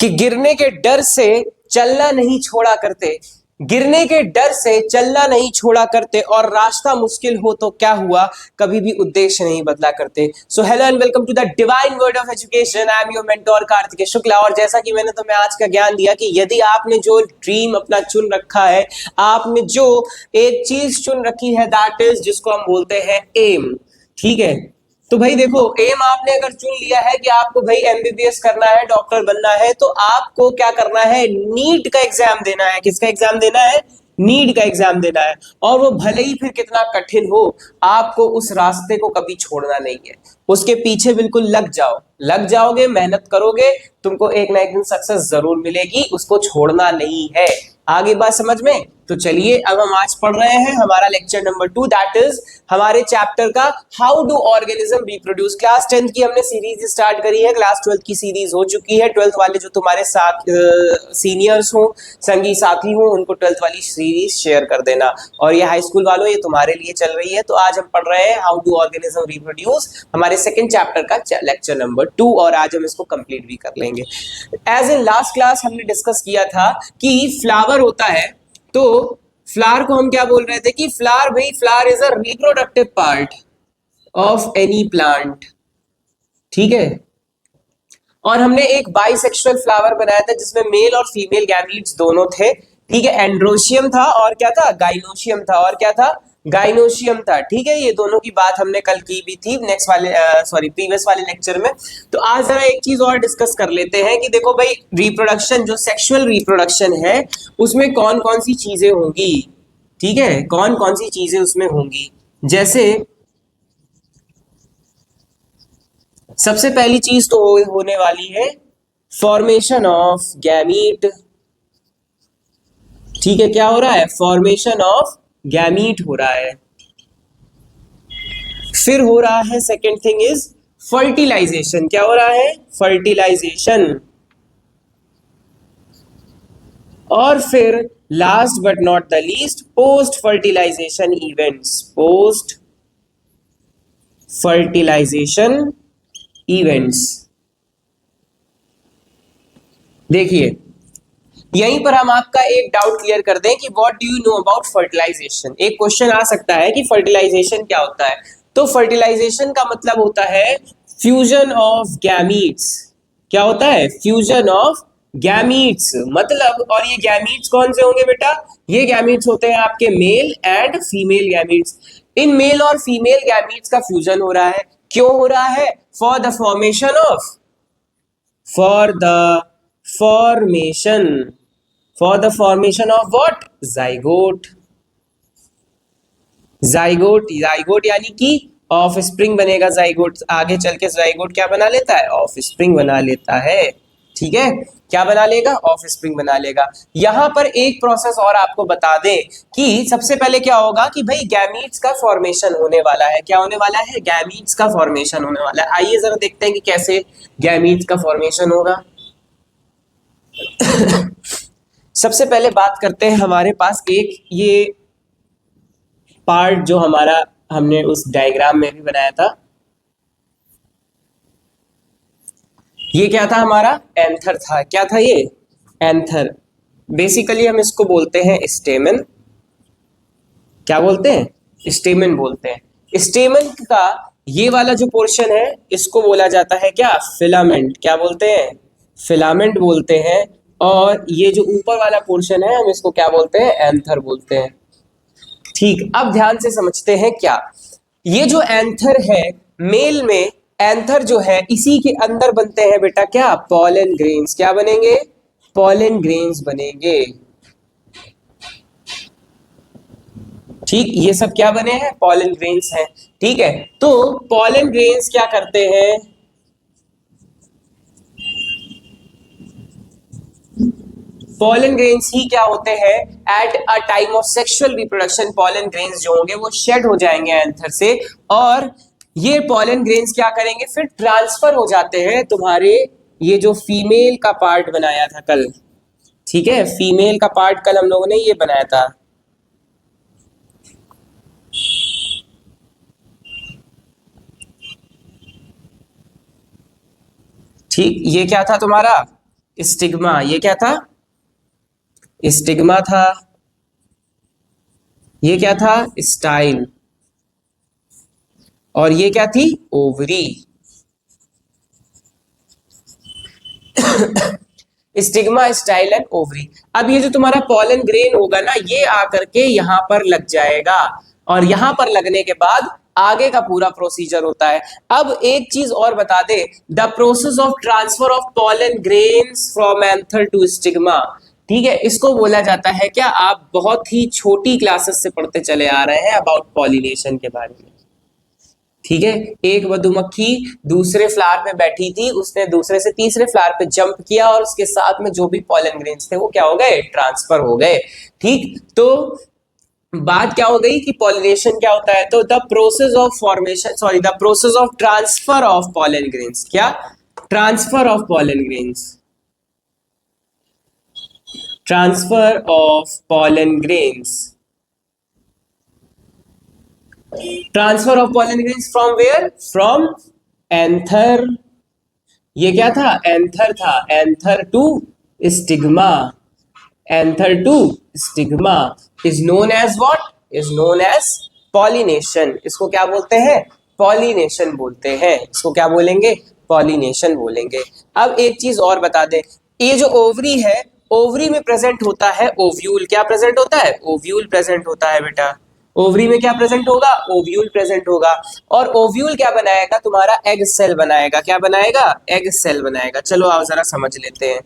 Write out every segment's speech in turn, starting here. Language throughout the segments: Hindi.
कि गिरने के डर से चलना नहीं छोड़ा करते, गिरने के डर से चलना नहीं छोड़ा करते, और रास्ता मुश्किल हो तो क्या हुआ, कभी भी उद्देश्य नहीं बदला करते। So hello and welcome to the divine word of education. I am your mentor Kartikeya Shukla. और जैसा कि मैंने तुम्हें आज का ज्ञान दिया कि यदि आपने जो ड्रीम अपना चुन रखा है, आपने जो एक चीज चुन रखी है, दैट इज जिसको हम बोलते हैं एम, ठीक है। तो भाई देखो, एम आपने अगर चुन लिया है कि आपको भाई एमबीबीएस करना है, डॉक्टर बनना है, तो आपको क्या करना है, नीट का एग्जाम देना है। किसका एग्जाम देना है? नीट का एग्जाम देना है। और वो भले ही फिर कितना कठिन हो, आपको उस रास्ते को कभी छोड़ना नहीं है, उसके पीछे बिल्कुल लग जाओ। लग जाओगे, मेहनत करोगे, तुमको एक ना एक दिन सक्सेस जरूर मिलेगी, उसको छोड़ना नहीं है। आगे बात समझ में? तो चलिए अब हम आज पढ़ रहे हैं हमारा लेक्चर नंबर 2, दैट इज हमारे चैप्टर का how do organism reproduce. Class 10th की हमने सीरीज स्टार्ट करी है, क्लास 12th की सीरीज हो चुकी है। 12th वाले जो तुम्हारे साथ सीनियर्स हो, संगी साथी हो, उनको 12th वाली सीरीज शेयर कर देना। और ये हाई स्कूल वालों, ये तुम्हारे लिए चल रही है। तो आज हम पढ़ रहे हैं हाउ डू ऑर्गेनिज्म रिप्रोड्यूस, हमारे सेकंड चैप्टर का लेक्चर नंबर 2, और आज हम इसको कंप्लीट भी कर लेंगे। एज इन लास्ट क्लास हमने डिस्कस किया था कि फ्लावर होता है, तो फ्लावर को हम क्या बोल रहे थे कि फ्लावर, भाई flower is a reproductive part of any plant, ठीक है। और हमने एक बाइसेक्सुअल फ्लावर बनाया था जिसमें मेल और फीमेल गैमीट्स दोनों थे, ठीक है। एंड्रोशियम था और क्या था, गाइनोशियम था, और क्या था, गाइनोशियम था, ठीक है। ये दोनों की बात हमने कल की भी थी नेक्स्ट वाले प्रीवियस वाले लेक्चर में। तो आज जरा एक चीज और डिस्कस कर लेते हैं कि देखो भाई, रिप्रोडक्शन, जो सेक्सुअल रिप्रोडक्शन है, उसमें कौन कौन सी चीजें होंगी, ठीक है, कौन कौन सी चीजें उसमें होंगी। जैसे सबसे पहली चीज तो होने वाली है फॉर्मेशन ऑफ गैमीट, ठीक है। क्या हो रहा है? फॉर्मेशन ऑफ गैमीट हो रहा है। फिर हो रहा है सेकेंड थिंग इज फर्टिलाइजेशन। क्या हो रहा है? फर्टिलाइजेशन। और फिर last but not the least, post fertilization events, post fertilization events. देखिए, यहीं पर हम आपका एक डाउट क्लियर कर दें कि what do you know about fertilization. एक क्वेश्चन आ सकता है कि फर्टिलाइजेशन क्या होता है। तो फर्टिलाइजेशन का मतलब होता है फ्यूजन ऑफ गैमीट्स। क्या होता है? Fusion of gametes. मतलब, और ये गैमीट्स कौन से होंगे बेटा? ये गैमीट्स होते हैं आपके मेल एंड फीमेल गैमीट्स। इन मेल और फीमेल गैमीट्स का फ्यूजन हो रहा है। क्यों हो रहा है? For the formation of, for the formation, for the formation of what? Zygote. Zygote, zygote यानी कि ऑफ स्प्रिंग बनेगा। जाइगोट आगे चल के जाइगोट क्या बना लेता है? ऑफ स्प्रिंग बना लेता है, ठीक है। क्या बना लेगा? ऑफ स्प्रिंग बना लेगा। यहां पर एक प्रोसेस और आपको बता दें कि सबसे पहले क्या होगा कि भाई गैमीट्स का फॉर्मेशन होने वाला है। क्या होने वाला है? गैमीट्स का फॉर्मेशन होने वाला है। आइए जरा देखते हैं कि कैसे गैमीट्स का फॉर्मेशन होगा। सबसे पहले बात करते हैं, हमारे पास एक ये पार्ट जो हमारा हमने उस डायग्राम में भी बनाया था, ये क्या था? हमारा एंथर था। क्या था ये? एंथर। बेसिकली हम इसको बोलते हैं स्टेमन। क्या बोलते हैं? स्टेमन बोलते हैं। स्टेमन का ये वाला जो पोर्शन है, इसको बोला जाता है क्या? फिलामेंट। क्या बोलते हैं? फिलामेंट बोलते हैं। और ये जो ऊपर वाला पोर्शन है, हम इसको क्या बोलते हैं? एंथर बोलते हैं। ठीक, अब ध्यान से समझते हैं। क्या ये जो एंथर है, मेल में एंथर जो है, इसी के अंदर बनते हैं बेटा क्या? Pollen grains. क्या बनेंगे? पॉलन ग्रेन्स बनेंगे। ठीक, ये सब क्या बने हैं? पॉलन ग्रेन्स हैं, ठीक है। तो पॉलन ग्रेन्स क्या करते हैं? पॉलन ग्रेन्स ही क्या होते हैं? At a time of sexual reproduction pollen grains जो होंगे वो शेड हो जाएंगे एंथर से, और ये पॉलन ग्रेन्स क्या करेंगे? फिर ट्रांसफर हो जाते हैं तुम्हारे ये जो फीमेल का पार्ट बनाया था कल, ठीक है। फीमेल का पार्ट कल हम लोगों ने ये बनाया था, ठीक। ये क्या था तुम्हारा? स्टिग्मा, ये क्या था? स्टिग्मा था। ये क्या था? स्टाइल। और ये क्या थी? Ovary. Stigma, style and ovary. अब ये जो तुम्हारा पॉलन ग्रेन होगा ना, ये आकर के यहां पर लग जाएगा, और यहां पर लगने के बाद आगे का पूरा प्रोसीजर होता है। अब एक चीज और बता दे, the process of transfer of pollen grains from anther to stigma. ठीक है, इसको बोला जाता है क्या? आप बहुत ही छोटी क्लासेस से पढ़ते चले आ रहे हैं अबाउट पॉलिनेशन के बारे में। ठीक है, एक मधुमक्खी दूसरे फ्लावर पे बैठी थी, उसने दूसरे से तीसरे फ्लावर पे जंप किया और उसके साथ में जो भी पॉलन ग्रेन्स थे वो क्या हो गए? ट्रांसफर हो गए। ठीक, तो बात क्या हो गई कि पॉलिनेशन क्या होता है? तो the process of formation, sorry, the process of transfer of pollen grains. क्या? Transfer of pollen grains, transfer of pollen grains, transfer of pollen grains from where? From anther. ये क्या था? एंथर था। Anther to stigma. Anther to stigma is known as what? Is known as pollination. इसको क्या बोलते हैं? पॉलिनेशन बोलते हैं। इसको क्या बोलेंगे? पॉलिनेशन बोलेंगे। अब एक चीज और बता दें, ये जो ओवरी है, ओवरी में प्रेजेंट होता है ओव्यूल। क्या प्रेजेंट होता है? ओव्यूल प्रेजेंट होता है बेटा। ओवरी में क्या प्रेजेंट होगा? ओव्यूल प्रेजेंट होगा। और ओव्यूल क्या बनाएगा? तुम्हारा एग सेल बनाएगा। क्या बनाएगा? एग सेल बनाएगा। चलो आओ जरा समझ लेते हैं।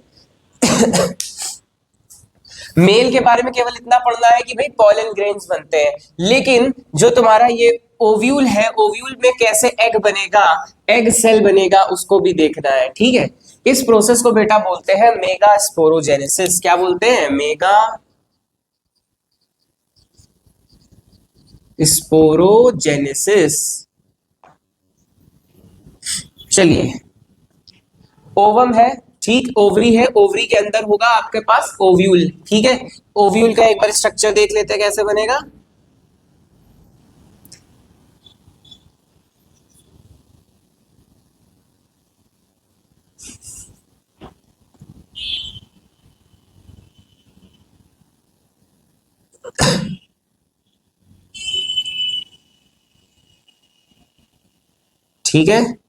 मेल के बारे में केवल इतना पढ़ना है कि भाई पॉलन ग्रेन्स बनते हैं, लेकिन जो तुम्हारा ये ओव्यूल है, ओव्यूल में कैसे एग बनेगा, एग सेल बनेगा, उसको भी देखना है। ठीक है, इस प्रोसेस को बेटा बोलते हैं मेगा स्पोरोजेनेसिस। क्या बोलते हैं? Mega sporogenesis. चलिए, ओवम है, ठीक, ओवरी है, ओवरी के अंदर होगा आपके पास ओव्यूल। ठीक है, ओव्यूल का एक बार स्ट्रक्चर देख लेते हैं कैसे बनेगा। ठीक है,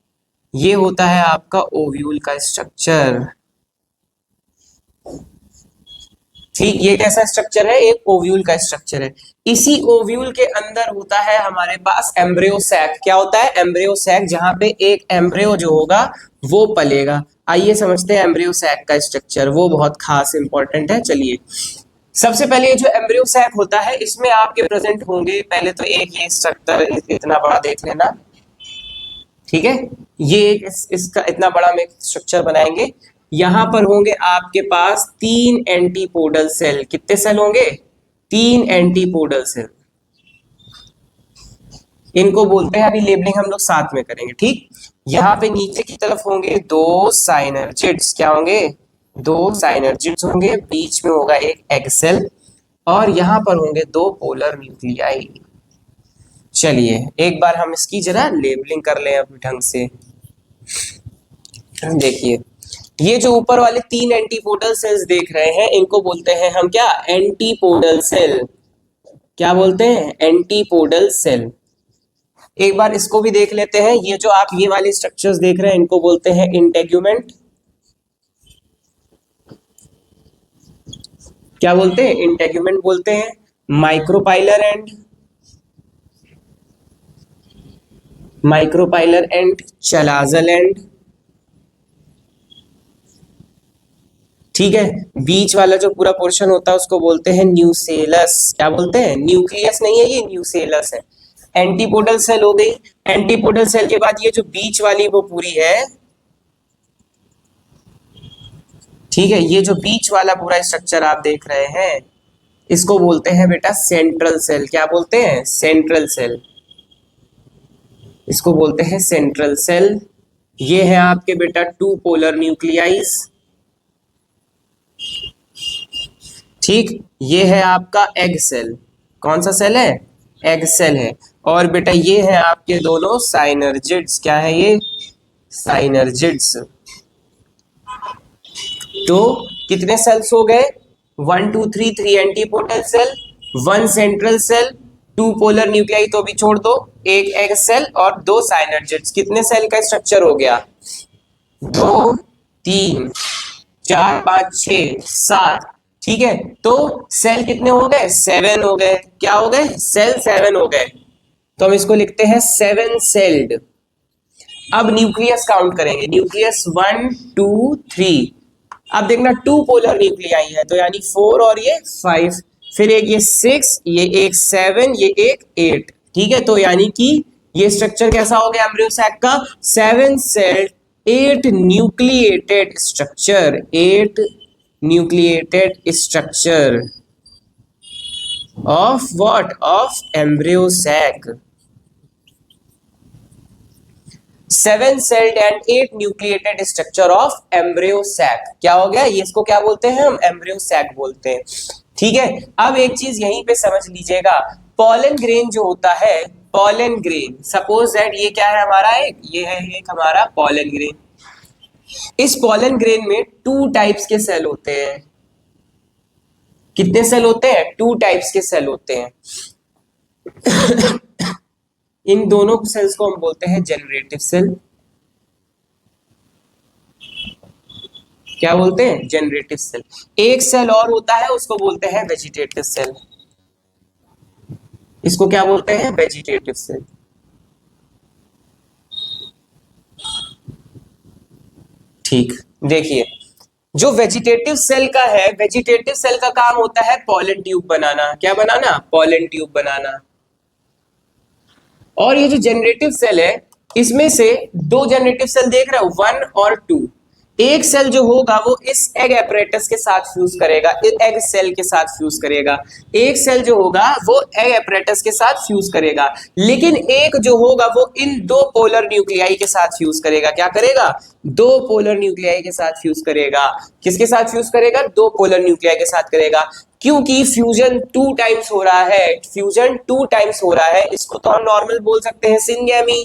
ये होता है आपका ओव्यूल का स्ट्रक्चर। ठीक, ये कैसा स्ट्रक्चर है? एक ओव्यूल का स्ट्रक्चर है। इसी ओव्यूल के अंदर होता है हमारे पास एम्ब्रियो सैक। क्या होता है? एम्ब्रियो सैक, जहां पे एक एम्ब्रियो जो होगा वो पलेगा। आइए समझते हैं एम्ब्रियो सैक का स्ट्रक्चर, वो बहुत खास इंपॉर्टेंट है। चलिए, सबसे पहले ये जो एम्ब्रियो सैक होता है, इसमें आपके प्रेजेंट होंगे, पहले तो एक ये स्ट्रक्चर इतना बड़ा देख लेना। ठीक है, ये एक इसका इतना बड़ा में स्ट्रक्चर बनाएंगे। यहां पर होंगे आपके पास 3 एंटीपोडल सेल। कितने सेल होंगे? 3 एंटीपोडल सेल। इनको बोलते हैं, अभी लेबलिंग हम लोग साथ में करेंगे। ठीक, यहाँ पे नीचे की तरफ होंगे 2 साइनर्जिड्स। क्या होंगे? 2 साइनर्जिड्स होंगे। बीच में होगा एक एग सेल, और यहाँ पर होंगे 2 पोलर न्यूक्लियाई। चलिए, एक बार हम इसकी जरा लेबलिंग कर लें अब ढंग से। देखिए, ये जो ऊपर वाले 3 एंटीपोडल सेल्स देख रहे हैं, इनको बोलते हैं हम क्या? Antipodal cell. क्या बोलते हैं? Antipodal cell. एक बार इसको भी देख लेते हैं। ये जो आप ये वाले स्ट्रक्चर्स देख रहे हैं, इनको बोलते हैं इंटेग्यूमेंट। क्या बोलते हैं? इंटेग्यूमेंट बोलते हैं। Micropylar and, micropylar and chalazal end. ठीक है, बीच वाला जो पूरा पोर्शन होता है उसको बोलते हैं न्यूसेलस। क्या बोलते हैं? न्यूक्लियस नहीं है, ये न्यूसेलस है। एंटीपोडल सेल हो गई। एंटीपोडल सेल के बाद ये जो बीच वाली वो पूरी है। ठीक है, ये जो बीच वाला पूरा स्ट्रक्चर आप देख रहे हैं, इसको बोलते हैं बेटा सेंट्रल सेल। क्या बोलते हैं? Central cell. इसको बोलते हैं सेंट्रल सेल। ये है आपके बेटा 2 पोलर न्यूक्लियाइज। ठीक, ये है आपका एग सेल। कौन सा सेल है? एग सेल है। और बेटा ये है आपके दोनों साइनर्जिड्स। क्या है ये? साइनर्जिड्स। तो कितने सेल्स हो गए? 1 2 3, 3 antipodal cell, 1 central cell, 2 polar nuclei तो भी छोड़ दो, एक एग सेल और 2 साइनर्जिड्स। कितने सेल का स्ट्रक्चर हो गया? 2 3 4 5 6 7। ठीक है, तो सेल कितने हो गए? 7 हो गए। क्या हो गए? सेल 7 हो गए। तो हम इसको लिखते हैं 7 सेल्ड। अब न्यूक्लियस काउंट करेंगे। न्यूक्लियस 1 2 3। अब देखना 2 पोलर न्यूक्लियाई है तो यानी 4 और ये 5, फिर एक ये 6, ये एक 7, ये एक 8। ठीक है, तो यानी कि ये स्ट्रक्चर कैसा हो गया एम्ब्रियो सैक का? 7 celled 8 nucleated structure. 8 nucleated structure of what? Of embryo sac. 7 celled and 8 nucleated structure of embryo sac. क्या हो गया? ये इसको क्या बोलते हैं? हम एम्ब्रियो सैक बोलते हैं। ठीक है, अब एक चीज यहीं पे समझ लीजिएगा, पॉलन ग्रेन जो होता है, पॉलन ग्रेन, सपोज दैट ये क्या है हमारा? ये है एक हमारा पॉलन ग्रेन। इस पॉलन ग्रेन में 2 टाइप्स के सेल होते हैं। कितने सेल होते हैं? 2 टाइप्स के सेल होते हैं। इन दोनों सेल्स को हम बोलते हैं जनरेटिव सेल। क्या बोलते हैं? Generative cell. एक सेल और होता है, उसको बोलते हैं वेजिटेटिव सेल। इसको क्या बोलते हैं? Vegetative cell. ठीक, देखिए जो वेजिटेटिव सेल का है, वेजिटेटिव सेल का काम होता है पॉलन ट्यूब बनाना। क्या बनाना? पॉलन ट्यूब बनाना। और ये जो जनरेटिव सेल है, इसमें से 2 जनरेटिव सेल देख रहे हो, 1 और 2। एक सेल जो होगा वो इस एग एपरेटस के साथ फ्यूज करेगा, एग सेल के साथ फ्यूज करेगा। एक सेल जो होगा वो एग एपरेटस के साथ फ्यूज करेगा, लेकिन एक जो होगा वो इन 2 पोलर न्यूक्लियाई के साथ फ्यूज करेगा। क्या करेगा? 2 पोलर न्यूक्लियाई के साथ फ्यूज करेगा। किसके साथ फ्यूज करेगा? 2 पोलर न्यूक्लियाई के साथ करेगा, क्योंकि फ्यूजन 2 टाइम्स हो रहा है। फ्यूजन 2 टाइम्स हो रहा है, इसको तो हम नॉर्मल बोल सकते हैं सिनगैमी।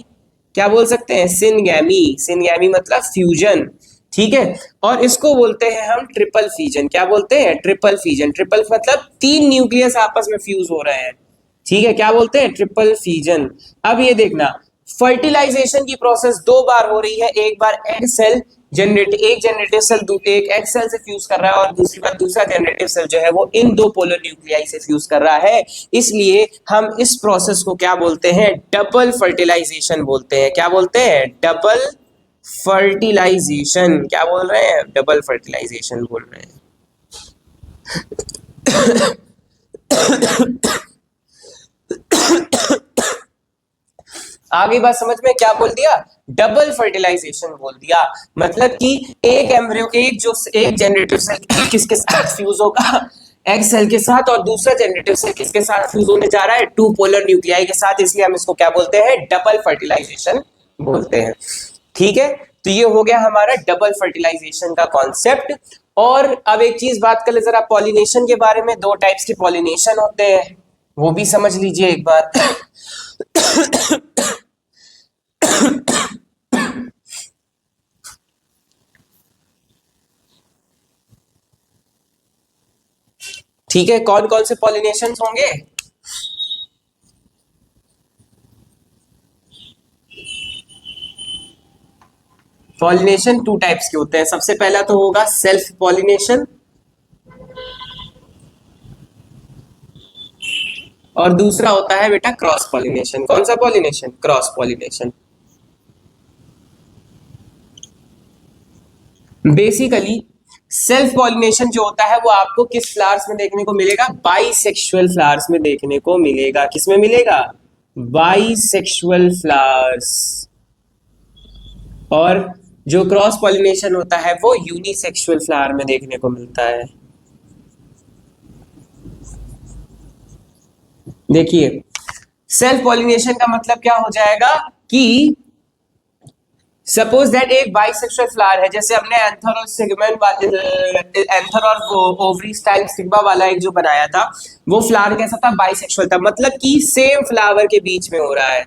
क्या बोल सकते हैं? सिनगैमी। सिनगैमी मतलब फ्यूजन। ठीक है, और इसको बोलते हैं हम ट्रिपल फ्यूजन। क्या बोलते हैं? Triple fusion. ट्रिपल मतलब 3 न्यूक्लियस आपस में फ्यूज हो रहे हैं। ठीक है, क्या बोलते हैं? Triple fusion. अब ये देखना, फर्टिलाइजेशन की प्रोसेस 2 बार हो रही है। एक बार एग सेल एक जनरेटिव सेल एक एग सेल से फ्यूज कर रहा है, और दूसरी बार दूसरा जनरेटिव सेल जो है वो इन 2 पोलर न्यूक्लियाई से फ्यूज कर रहा है। इसलिए हम इस प्रोसेस को क्या बोलते हैं? डबल फर्टिलाइजेशन बोलते हैं। क्या बोलते हैं? Double fertilization. क्या बोल रहे हैं? डबल फर्टिलाइजेशन बोल रहे हैं। आगे बात समझ में? क्या बोल दिया? डबल फर्टिलाइजेशन बोल दिया। मतलब कि एक एम्ब्रियो, एक जनरेटिव सेल किसके साथ फ्यूज होगा? एग सेल के साथ, और दूसरा जनरेटिव सेल किसके साथ फ्यूज होने जा रहा है? 2 पोलर न्यूक्लियाई के साथ। इसलिए हम इसको क्या बोलते हैं? डबल फर्टिलाइजेशन बोलते हैं। ठीक है, तो ये हो गया हमारा डबल फर्टिलाइजेशन का कॉन्सेप्ट। और अब एक चीज बात कर ले जरा पॉलिनेशन के बारे में। 2 टाइप्स के पॉलिनेशन होते हैं, वो भी समझ लीजिए एक बार। ठीक है, कौन कौन से पॉलिनेशन होंगे? पॉलिनेशन 2 टाइप्स के होते हैं। सबसे पहला तो होगा सेल्फ पॉलिनेशन, और दूसरा होता है बेटा क्रॉस पॉलिनेशन। कौन सा pollination? Cross pollination. Basically self pollination जो होता है वो आपको किस फ्लावर्स में देखने को मिलेगा? बाइसेक्सुअल फ्लावर्स में देखने को मिलेगा। किस में मिलेगा? Bisexual flowers. और जो क्रॉस पॉलिनेशन होता है वो यूनिसेक्सुअल फ्लावर में देखने को मिलता है। देखिए, सेल्फ पॉलिनेशन का मतलब क्या हो जाएगा कि सपोज दैट एक बाइसेक्सुअल फ्लावर है, जैसे हमने एंथर और सेगमेंट एंथर और ओवरी स्टाइल स्टिग्मा वाला एक जो बनाया था, वो फ्लावर कैसा था? बाइसेक्सुअल था। मतलब कि सेम फ्लावर के बीच में हो रहा है।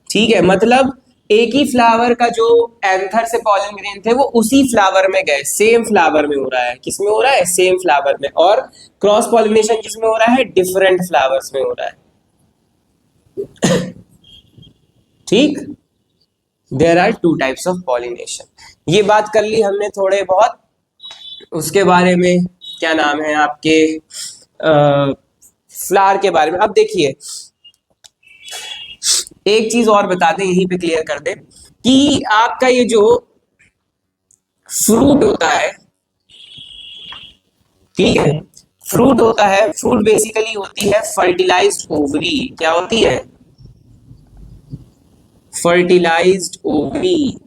ठीक है, मतलब एक ही फ्लावर का जो एंथर से पॉलन ग्रेन थे वो उसी फ्लावर में गए, सेम फ्लावर में हो रहा है। किसमें हो रहा है? सेम फ्लावर में। और क्रॉस पॉलिनेशन किसमें हो रहा है? डिफरेंट फ्लावर्स में हो रहा है। ठीक, there are two types of pollination. ये बात कर ली हमने थोड़े बहुत उसके बारे में, क्या नाम है आपके, फ्लावर के बारे में। अब देखिए एक चीज और बता दें, यहीं पे क्लियर कर दें कि आपका ये जो फ्रूट होता है, ठीक है, फ्रूट होता है, फ्रूट बेसिकली होती है फर्टिलाइज्ड ओवरी। क्या होती है? Fertilised ovary.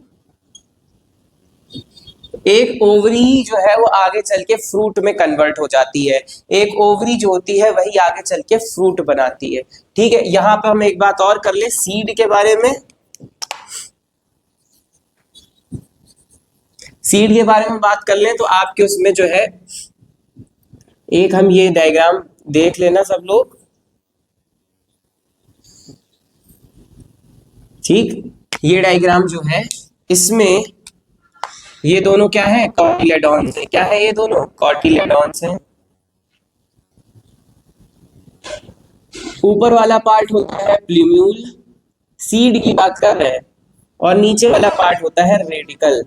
एक ओवरी जो है वो आगे चल के फ्रूट में कन्वर्ट हो जाती है। एक ओवरी जो होती है वही आगे चल के फ्रूट बनाती है। ठीक है, यहां पर हम एक बात और कर ले सीड के बारे में। सीड के बारे में बात कर लें तो आपके उसमें जो है, एक हम ये डायग्राम देख लेना सब लोग। ठीक, ये डायग्राम जो है इसमें ये दोनों क्या है? कॉटिलेडॉन्स है। क्या है? ये दोनों कॉटिलेडॉन्स हैं। ऊपर वाला पार्ट होता है प्ल्यूम्यूल, सीड की बात कर रहे हैं, और नीचे वाला पार्ट होता है रेडिकल।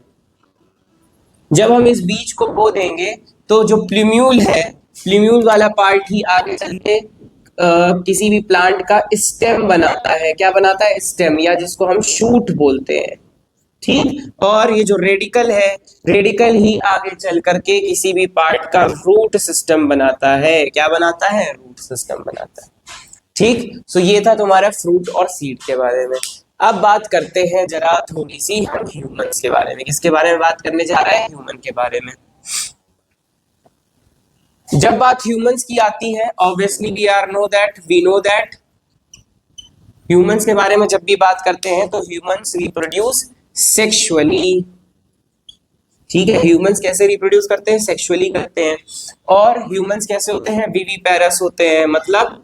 जब हम इस बीज को बो देंगे तो जो प्ल्यूम्यूल है, प्ल्यूम्यूल वाला पार्ट ही आगे चल के किसी भी प्लांट का स्टेम बनाता है। क्या बनाता है? स्टेम, या जिसको हम शूट बोलते हैं। ठीक, और ये जो रेडिकल है, रेडिकल ही आगे चल करके किसी भी पार्ट का रूट सिस्टम बनाता है। क्या बनाता है? रूट सिस्टम बनाता है। ठीक, सो ये था तुम्हारा फ्रूट और सीड के बारे में। अब बात करते हैं जरा थोड़ी सी हम ह्यूमंस के बारे में। किसके बारे में बात करने जा रहे हैं? ह्यूमन के बारे में। जब बात ह्यूमंस की आती है, obviously we know that humans के बारे में जब भी बात करते हैं तो ह्यूमंस रिप्रोड्यूस सेक्सुअली। ठीक है, ह्यूमंस कैसे रिप्रोड्यूस करते हैं? सेक्सुअली करते हैं। और ह्यूमंस कैसे होते हैं? विविपेरस होते हैं, मतलब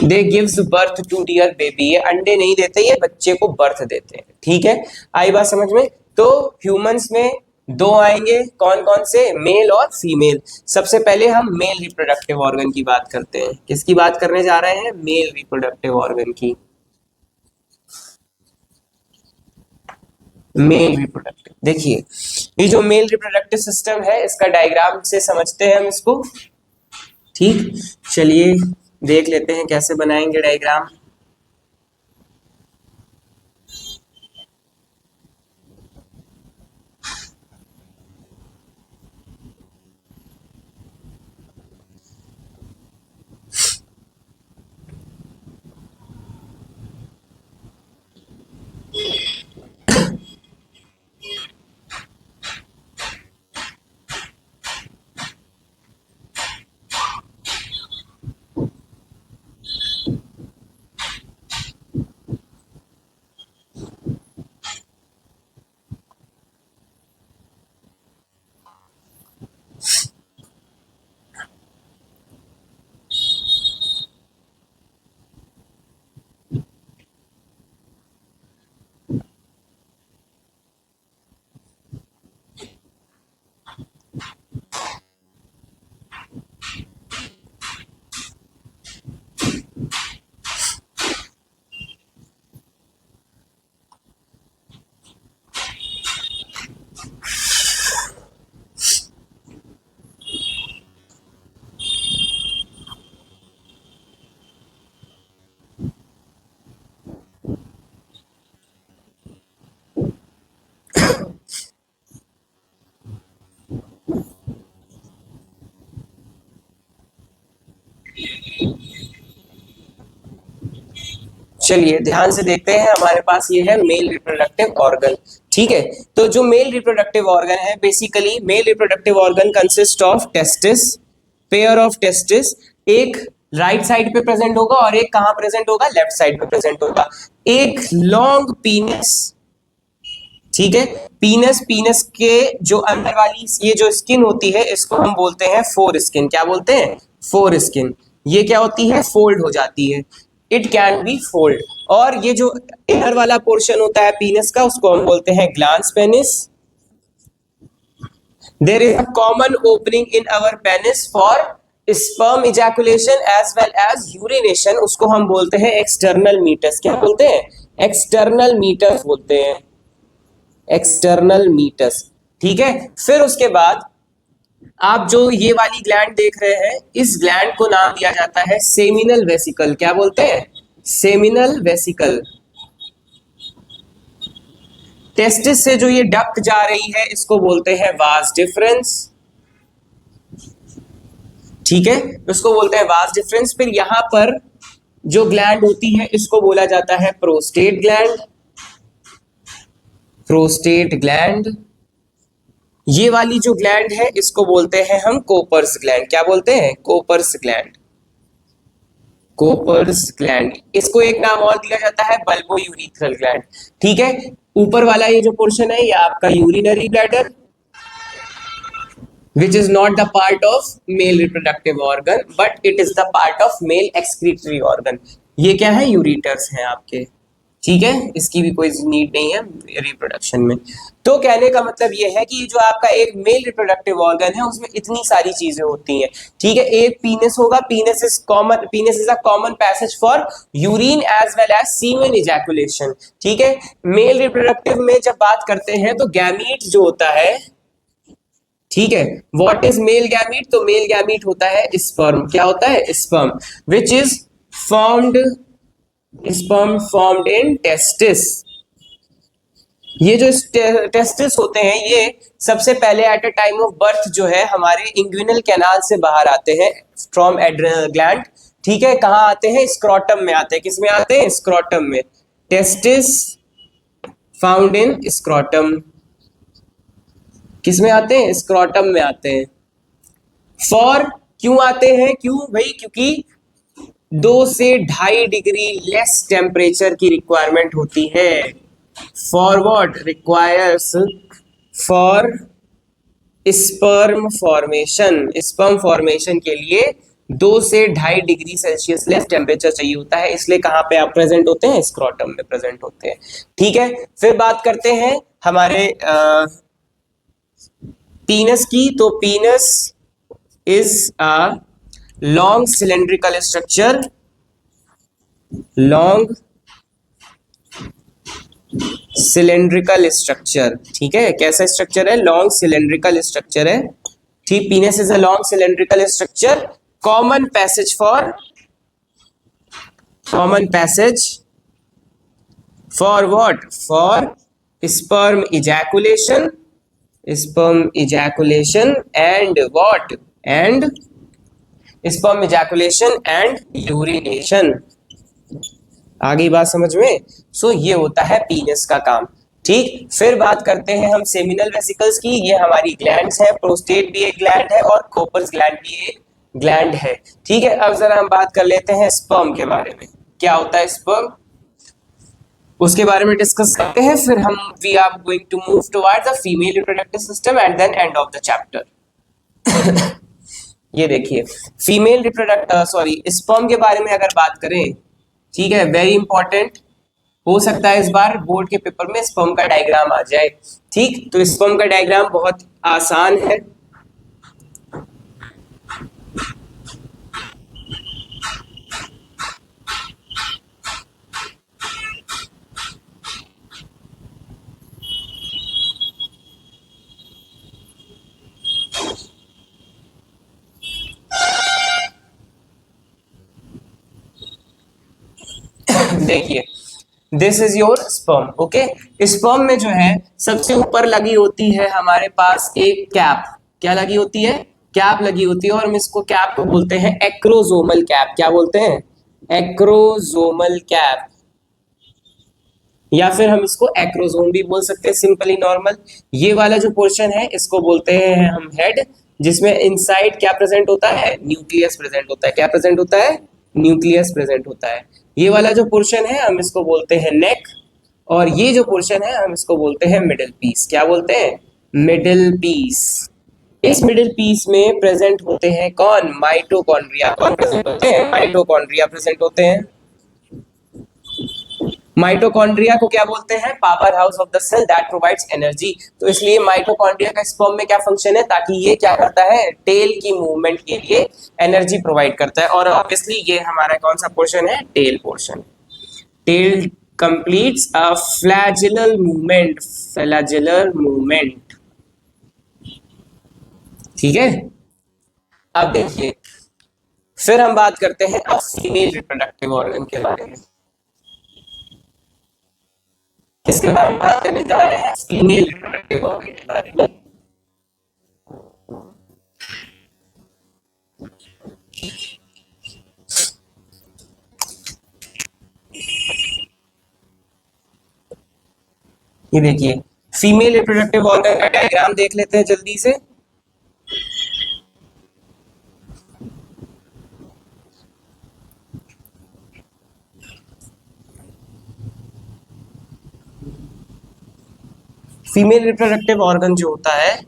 they gives birth to their baby. ये अंडे नहीं देते, ये बच्चे को बर्थ देते हैं। ठीक है, आई बात समझ में? तो ह्यूमंस में दो आएंगे, कौन कौन से? मेल और फीमेल। सबसे पहले हम मेल रिप्रोडक्टिव ऑर्गन की बात करते हैं। किसकी बात करने जा रहे हैं? मेल रिप्रोडक्टिव ऑर्गन की। मेल रिप्रोडक्टिव, देखिए ये जो मेल रिप्रोडक्टिव सिस्टम है इसका डायग्राम से समझते हैं हम इसको। ठीक, चलिए देख लेते हैं कैसे बनाएंगे डायग्राम। चलिए ध्यान से देखते हैं, हमारे पास ये है मेल रिप्रोडक्टिव ऑर्गन। ठीक है, तो जो मेल रिप्रोडक्टिव ऑर्गन है, basically male reproductive organ consist of testis, pair of testis. एक राइट साइड पे प्रेजेंट होगा और एक कहां प्रेजेंट होगा? लेफ्ट साइड पे प्रेजेंट होगा। एक लॉन्ग पीनस, ठीक है, पीनस, पीनस के जो अंदर वाली ये जो स्किन होती है इसको हम बोलते हैं फोर स्किन। क्या बोलते हैं? Four skin. ये क्या होती है? फोल्ड हो जाती है। It can be fold. और ये जो इनर वाला पोर्शन होता है पीनस का, उसको हम बोलते हैं glans penis. There is a common opening in our penis for sperm ejaculation as well as urination, उसको हम बोलते हैं एक्सटर्नल मीटस। क्या बोलते हैं? एक्सटर्नल मीटस बोलते हैं, एक्सटर्नल मीटस। ठीक है, फिर उसके बाद आप जो ये वाली ग्लैंड देख रहे हैं, इस ग्लैंड को नाम दिया जाता है सेमिनल वेसिकल। क्या बोलते हैं? Seminal vesicle. टेस्टिस से जो ये डक्ट जा रही है इसको बोलते हैं वास डिफरेंस। ठीक है, उसको बोलते हैं वास डिफरेंस। फिर यहां पर जो ग्लैंड होती है इसको बोला जाता है प्रोस्टेट ग्लैंड, प्रोस्टेट ग्लैंड। ये वाली जो ग्लैंड है इसको बोलते हैं हम कोपर्स ग्लैंड। क्या बोलते हैं? कोपर्स ग्लैंड, कोपर्स ग्लैंड। इसको एक नाम और दिया जाता है बल्बो यूरिथ्रल ग्लैंड। ठीक है, ऊपर वाला ये जो पोर्शन है ये आपका urinary bladder, which is not the part of male reproductive organ but it is the part of male excretory organ। ये क्या है? यूरिटर्स हैं आपके। ठीक है, इसकी भी कोई नीड नहीं है रिप्रोडक्शन में। तो कहने का मतलब ये है कि जो आपका एक मेल रिप्रोडक्टिव ऑर्गन है उसमें इतनी सारी चीजें होती हैं। ठीक है, एक पीनस होगा, penis is common, penis is a common passage for urine as well as semen ejaculation. ठीक है, मेल रिप्रोडक्टिव में जब बात करते हैं तो गैमीट जो होता है, ठीक है, व्हाट इज मेल गैमीट? तो मेल गैमीट होता है स्पर्म। क्या होता है? Sperm, which is formed, sperm formed in testis. ये जो टेस्टिस होते हैं ये सबसे पहले eight a time of birth जो है हमारे इंग्विनल कैनाल से बाहर आते हैं फ्रॉम एड्रिनल ग्लैंड। ठीक है, कहां आते हैं? स्क्रोटम में आते हैं। किस में आते हैं? स्क्रोटम में। Testis found in scrotum. किस में आते हैं? स्क्रोटम में आते हैं। फॉर क्यों आते हैं? क्यों भाई? क्योंकि 2 से 2.5 डिग्री लेस टेम्परेचर की रिक्वायरमेंट होती है। For what? Requires for sperm formation. Sperm formation के लिए 2 से 2.5 डिग्री सेल्सियस लेस टेम्परेचर चाहिए होता है, इसलिए कहां पे आप प्रेजेंट होते हैं? स्क्रोटम में प्रेजेंट होते हैं। ठीक है, फिर बात करते हैं हमारे पीनस की। तो पीनस is a long cylindrical structure, long cylindrical structure. ठीक है, कैसा स्ट्रक्चर है? लॉन्ग सिलेंड्रिकल स्ट्रक्चर है। ठीक, पीनस is a long cylindrical structure, common passage for, common passage for what? For sperm ejaculation, sperm ejaculation and what? And sperm ejaculation and urination। आ गई बात समझ में? सो ये होता है पीनस का काम। ठीक, फिर बात करते हैं हम सेमिनल वेसिकल्स की। ये हमारी ग्लैंड्स है, प्रोस्टेट भी एक ग्लैंड है और कोपर्स ग्लैंड भी एक ग्लैंड है। ठीक है, अब जरा हम बात कर लेते हैं स्पर्म के बारे में। क्या होता है स्पर्म, उसके बारे में डिस्कस करते हैं। फिर हम we are going to move towards the female reproductive system and then end of the chapter. ये देखिए फीमेल स्पर्म के बारे में अगर बात करें, ठीक है, वेरी इंपॉर्टेंट, हो सकता है इस बार बोर्ड के पेपर में स्पर्म का डायग्राम आ जाए। ठीक, तो स्पर्म का डायग्राम बहुत आसान है। देखिए this is your sperm. Okay, sperm में जो है सबसे ऊपर लगी होती है हमारे पास एक कैप। क्या लगी होती है? कैप लगी होती है, और हम इसको कैप को बोलते हैं एक्रोजोमल कैप। क्या बोलते हैं? एक्रोजोमल कैप, या फिर हम इसको एक्रोजोम भी बोल सकते हैं सिंपली नॉर्मल। ये वाला जो पोर्शन है इसको बोलते हैं हम हेड, जिसमें इनसाइड क्या प्रेजेंट होता है? न्यूक्लियस प्रेजेंट होता है। क्या प्रेजेंट होता है? न्यूक्लियस प्रेजेंट होता है। ये वाला जो पोर्शन है हम इसको बोलते हैं नेक, और ये जो पोर्शन है हम इसको बोलते हैं मिडिल पीस। क्या बोलते हैं? Middle piece. इस मिडिल पीस में प्रेजेंट होते हैं कौन? माइटोकॉन्ड्रिया। कौन प्रेजेंट होते हैं? माइटोकॉन्ड्रिया प्रेजेंट होते हैं। माइटोकॉन्ड्रिया को क्या बोलते हैं? Power house of the cell that provides energy. तो इसलिए माइटोकॉन्ड्रिया का स्पर्म में क्या फंक्शन है? ताकि ये क्या करता है? टेल की मूवमेंट के लिए एनर्जी प्रोवाइड करता है। और ऑब्वियसली ये हमारा कौन सा पोर्शन है? Tail portion. Tail completes a flagellar movement, flagellar movement. ठीक है, अब देखिए फिर हम बात करते हैं अब फीमेल रिप्रोडक्टिव ऑर्गन के बारे में। इसके बारे में बात करने जा रहे हैं, फीमेल रिप्रोडक्टिव ऑर्गन के बारे में। ये देखिए फीमेल रिप्रोडक्टिव ऑर्गन का डायग्राम देख लेते हैं जल्दी से। फीमेल रिप्रोडक्टिव ऑर्गन जो होता है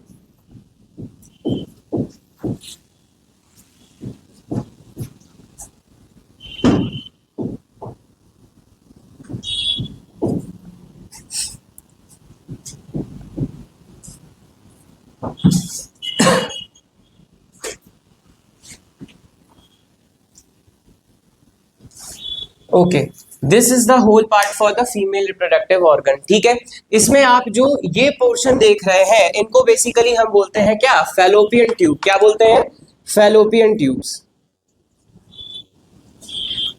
okay, this is the whole part for the female reproductive organ. ठीक है, इसमें आप जो ये पोर्शन देख रहे हैं इनको बेसिकली हम बोलते हैं क्या? Fallopian tube. क्या बोलते हैं? Fallopian tubes.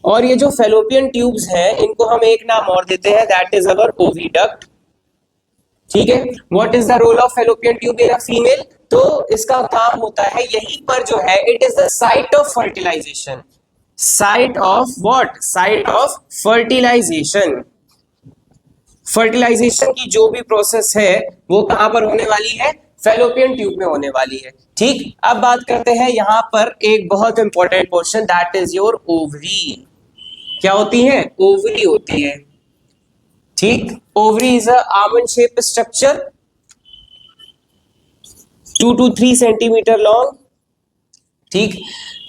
और ये जो फैलोपियन ट्यूब्स हैं इनको हम एक नाम और देते हैं, दैट इज अवर ओविडक्ट। ठीक है, what is the role of fallopian tube in a female? तो इसका काम होता है यहीं पर जो है, it is the site of fertilization. Site of what? Site of fertilization. Fertilization की जो भी प्रोसेस है वो कहां पर होने वाली है? फैलोपियन ट्यूब में होने वाली है। ठीक, अब बात करते हैं यहां पर एक बहुत important question, that is your ovary. क्या होती है? ओवरी होती है। ठीक, ovary is a almond shape structure 2 to 3 centimetre long. ठीक,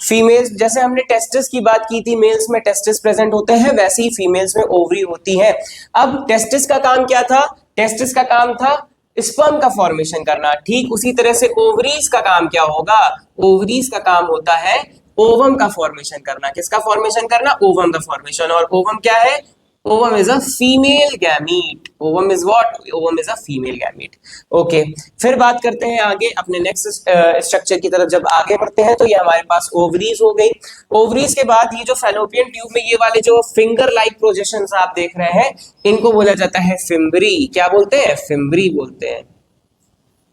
फीमेल्स जैसे हमने टेस्टिस की बात की थी, मेल्स में टेस्टिस प्रेजेंट होते हैं, वैसे ही फीमेल्स में ओवरी होती है। अब टेस्टिस का काम क्या था? टेस्टिस का काम था स्पर्म का फॉर्मेशन करना। ठीक उसी तरह से ओवरीज का काम क्या होगा? ओवरीज का काम होता है ओवम का फॉर्मेशन करना। किसका फॉर्मेशन करना? ओवम का फॉर्मेशन। और ओवम क्या है? Ovum is a female gamete. Ovum is what? Ovum is a female gamete. Okay, फिर बात करते हैं आगे अपने नेक्स्ट स्ट्रक्चर की तरफ। जब आगे बढ़ते हैं तो ये हमारे पास ओवरीज हो गई। ओवरीज के बाद ये जो फैलोपियन ट्यूब में ये वाले जो फिंगर लाइक प्रोजेक्शंस आप देख रहे हैं इनको बोला जाता है फिम्बरी। क्या बोलते हैं? फिम्बरी बोलते हैं।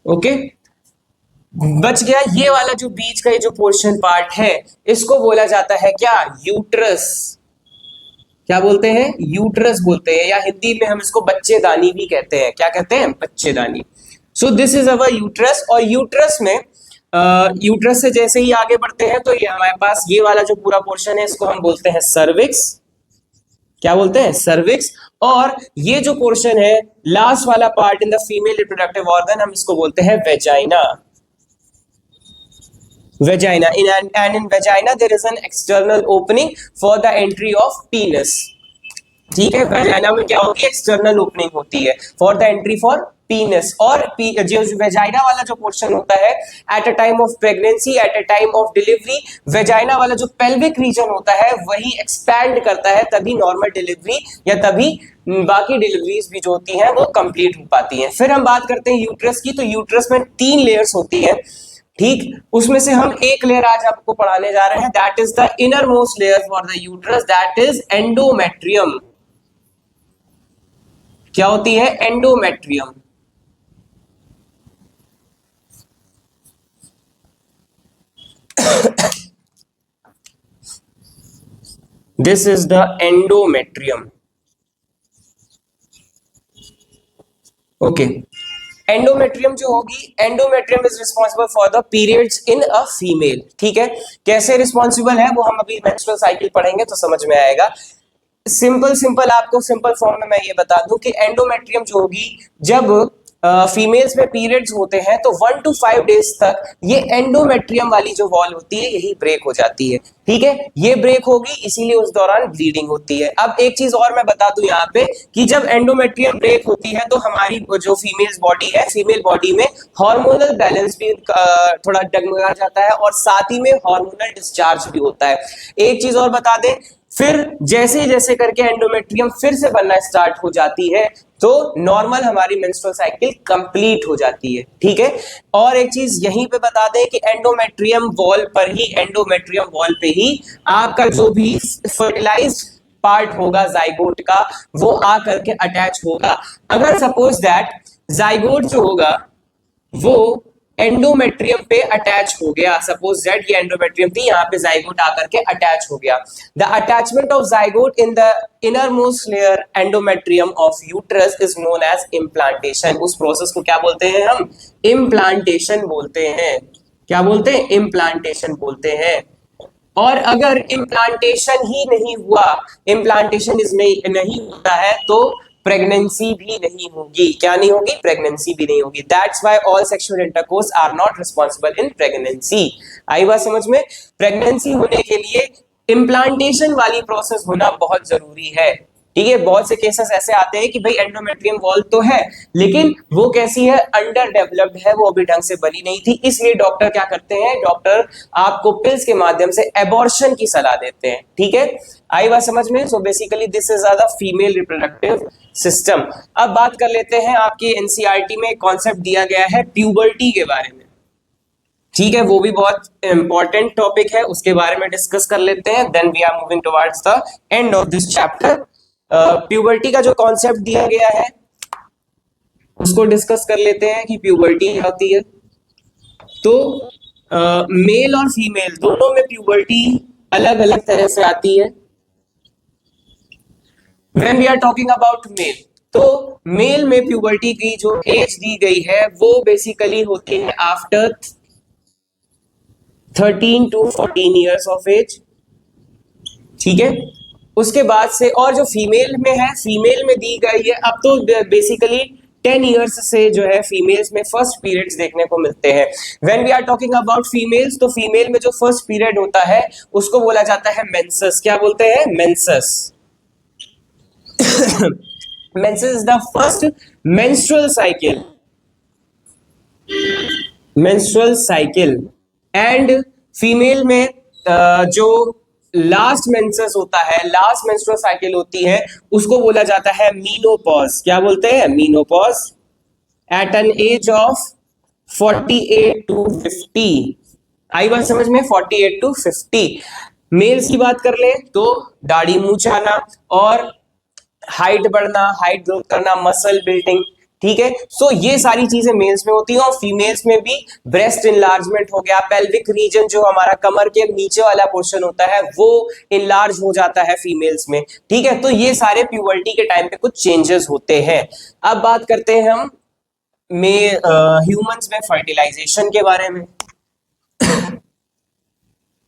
ओके, बच गया ये वाला जो बीच का ये जो पोर्शन पार्ट है इसको बोला जाता है क्या? यूट्रस। क्या बोलते हैं? यूट्रस बोलते हैं, या हिंदी में हम इसको बच्चेदानी भी कहते हैं। क्या कहते हैं? बच्चेदानी। So this is our uterus. और यूट्रस में यूट्रस से जैसे ही आगे बढ़ते हैं तो ये हमारे पास ये वाला जो पूरा पोर्शन है इसको हम बोलते हैं सर्विक्स। क्या बोलते हैं? सर्विक्स। और ये जो पोर्शन है लास्ट वाला part in the female reproductive organ हम इसको बोलते हैं vagina. vagina and in vagina there is an external opening for the entry of penis। ठीक है, वेजाइना में क्या होती है? एक्सटर्नल ओपनिंग होती है फॉर द एंट्री फॉर पीनस। और जो वेजाइना वाला जो पोर्शन होता है at a time of pregnancy, eight a time of delivery, vagina वाला जो पेल्विक रीजन होता है वही एक्सपैंड करता है, तभी नॉर्मल डिलीवरी या तभी बाकी डिलीवरीज भी जो होती हैं वो कंप्लीट हो पाती हैं। फिर हम बात करते हैं यूट्रस की। तो यूट्रस में 3 लेयर्स होती है। ठीक, उसमें से हम एक लेयर आज आपको पढ़ाने जा रहे हैं, that is the inner most layer for the uterus, that is endometrium. क्या होती है? Endometrium. This is the endometrium. Okay, endometrium जो होगी, endometrium is responsible for the periods in a female. ठीक है, कैसे रिस्पॉन्सिबल है वो हम अभी मेंस्ट्रुअल साइकिल पढ़ेंगे तो समझ में आएगा। सिंपल आपको सिंपल फॉर्म में मैं ये बता दूं कि एंडोमेट्रियम जो होगी, जब फीमेल्स में पीरियड्स होते हैं तो 1 to 5 डेज तक ये एंडोमेट्रियम वाली जो वॉल होती है यही ब्रेक हो जाती है। ठीक है, ये ब्रेक होगी इसीलिए उस दौरान ब्लीडिंग होती है। अब एक चीज और मैं बता दूं यहाँ पे कि जब एंडोमेट्रियम ब्रेक होती है तो हमारी जो फीमेल्स बॉडी है, फीमेल बॉडी में हार्मोनल बैलेंस भी थोड़ा डगमगा जाता है और साथ ही में हार्मोनल डिस्चार्ज भी होता है। एक चीज और बता दें, फिर जैसे जैसे करके एंडोमेट्रियम फिर से बनना स्टार्ट हो जाती है तो नॉर्मल हमारी मेंस्ट्रुअल साइकिल कंप्लीट हो जाती है। ठीक है, और एक चीज यहीं पे बता दें कि एंडोमेट्रियम वॉल पे ही आपका जो भी फर्टिलाइज्ड पार्ट होगा जाइगोट का वो आकर के अटैच होगा। अगर सपोज दैट जाइगोट जो होगा वो एंडोमेट्रियम पे अटैच हो गया, सपोज दैट ये एंडोमेट्रियम थी, यहाँ पे जाइगोट आकर के अटैच हो गया। The attachment of zygote in the inner most layer endometrium of uterus is known as implantation. उस प्रोसेस को क्या बोलते हैं हम? इम्प्लांटेशन बोलते हैं। क्या बोलते हैं? इम्प्लांटेशन बोलते हैं। और अगर इम्प्लांटेशन ही नहीं हुआ, इम्प्लांटेशन नहीं होता है तो प्रेगनेंसी भी नहीं होगी। क्या नहीं होगी? प्रेगनेंसी भी नहीं होगी। That's why all sexual intercourse are not responsible in pregnancy. आई बात समझ में? प्रेगनेंसी होने के लिए इम्प्लांटेशन वाली प्रोसेस होना बहुत जरूरी है। ठीक है, बहुत से केसेस ऐसे आते हैं कि भाई एंडोमेट्रियम वॉल तो है लेकिन वो कैसी है? अंडर डेवलप्ड है, वो अभी ढंग से बनी नहीं थी, इसलिए डॉक्टर क्या करते हैं? डॉक्टर आपको पिल्स के माध्यम से एबॉर्शन की सलाह देते हैं। ठीक है, आई बात समझ में? So basically this is the female reproductive system. अब बात कर लेते हैं, आपकी एनसीईआरटी में कॉन्सेप्ट दिया गया है प्यूबर्टी के बारे में। ठीक है, वो भी बहुत इंपॉर्टेंट टॉपिक है, उसके बारे में डिस्कस कर लेते हैं। Then we are moving towards the end of this chapter. Puberty का जो कॉन्सेप्ट दिया गया है उसको डिस्कस कर लेते हैं कि प्यूबर्टी क्या होती है। तो मेल और फीमेल दोनों में प्यूबर्टी अलग अलग तरह से आती है। When we are talking about male, तो मेल में प्यूबर्टी की जो एज दी गई है वो बेसिकली होती है after 13 to 14 years of age. ठीक है, उसके बाद से, और जो फीमेल में है, फीमेल में दी गई है अब तो बेसिकली 10 ईयर्स से जो है फीमेल्स में फर्स्ट पीरियड्स देखने को मिलते हैं। When we are talking about females, तो फीमेल में जो फर्स्ट पीरियड होता है उसको बोला जाता है मेंसेस। क्या बोलते हैं? Menses. Menses is the first menstrual cycle and female में जो लास्ट मेंसेस होता है, लास्ट मेंस्ट्रुअल साइकिल होती है, उसको बोला जाता है मीनोपॉज। क्या बोलते हैं? Menopause at an age of 48 to 50। आई बात समझ में? 48 to 50। मेल्स की बात कर ले तो दाढ़ी मूंछ आना और हाइट बढ़ना, हाइट ग्रोथ करना, मसल बिल्डिंग। ठीक है, सो ये सारी चीजें मेल्स में होती हैं और फीमेल्स में भी ब्रेस्ट इनलार्जमेंट हो गया, पेल्विक रीजन जो हमारा कमर के नीचे वाला पोर्शन होता है वो इनलार्ज हो जाता है फीमेल्स में। ठीक है, तो ये सारे प्यूबर्टी के टाइम पे कुछ चेंजेस होते हैं। अब बात करते हैं हम ह्यूमंस में फर्टिलाइजेशन के बारे में।